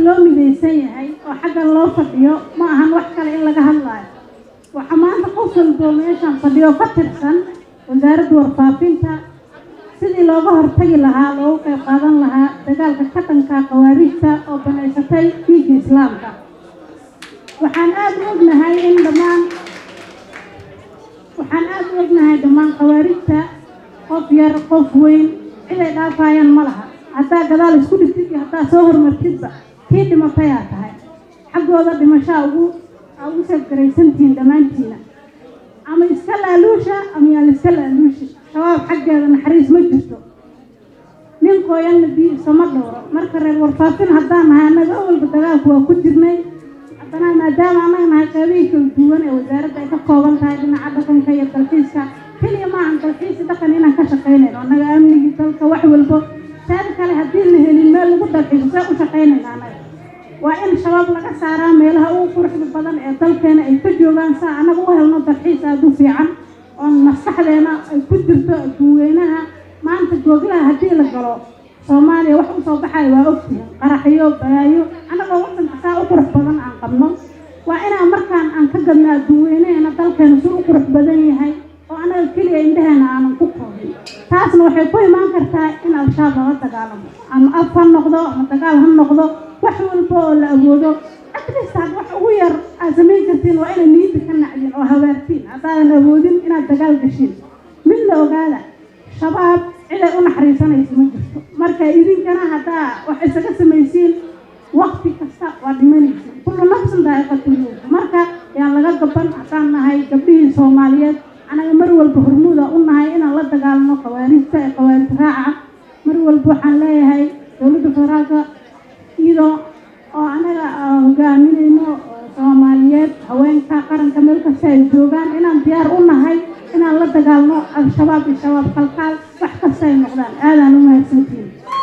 loo midaysan yahay oo xagga loo fadhiyo ma ahan wax kale in laga hadlayo waxa maanta qof walba meeshan fadhiyo ka tirsan wasaaradda warfaafinta sidii looga hortagi lahaa looga qayb qaadan lahaa dagaalka ka dhanka khawaarijta oo banaysatay dhiigga islaamka waxaan aad u ognahay dhammaan khawaarijta qof yar qof weyn ciday dhaafayaan ma laha haddaa gadaal isku dhigtid iyo haddaa soo hormartidba kii dhimatay aa tahay xaggooda dhimashaa ugu safgaraysantihiin dhammaantiina ama iska laaluusha ama yaan iska laaluushi shabaab xaggeeda naxariis ma jirto nin qoyanna biisa ma dhowro marka reer warfaafin haddaan nahay annaga awalba dagaalku waa ku jirnay haddana maadaama annaga nahay qaybihii kala duwan ee wasaaradda ay ka kooban tahay dhinaca dhaqanka iyo dalxiiska keliya maahan dalxiisi dhaqan inaan ka shaqaynayno annaga amnigii dalka wax walbo taada kale haddii la helin meel lagu dalxiiso see u shaqaynayna annaga waa in shabaab laga saaraa meelaha ugu quruxda badan ee dalkeena ay ka joogaan saa annaga u helno dalxiis aad u fiican oo maskaxdeena ay ku jirto adduuweynaha maanta googlaha haddii la galo Soomaaliya wax u soo baxay waa ogtihiin qaraxiyo balaayo annaga wadanka saa u qurux badan aan qabno waa inaan markaan aan ka gadno adduuweynaheena dalkeena si u qurux badan yahay oo annaga keliya indhaheena aanan ku koobin taasna waxay ku imaan kartaa in al-shabaab lala dagaalamo ama af ha noqdo ama dagaal ha noqdo wax walba oo la awoodo adristaad wax ugu yar aad samayn kartiin waa inay niyadda ka nacdin oo hawaartiin haddaadan awoodin inaad dagaal gashin mid la ogaada shabaab ciday u naxariisanaysa ma jirto marka idinkana haddaa wax isaga samaysiin waqti kasta waa dhimanaysiin kullu nafsin daa'iqatul mawt marka yaan laga gaban haddaan nahay gabdhihii Soomaaliyeed anaga mar walba hormuuda u nahay inaan la dagaalno khawaarijta ee khawaarij raaca mar walba waxaan leeyahay dowladda federaalka iyadoo oo anaga hogaaminayno Soomaaliyeed haweenka qaranka meel kasta ay joogaan inaan diyaar u nahay inaan la dagaalno al-shabaab iyo shabaab qalqaal wax kasta ay noqdaan aadaan u mahadsantihiin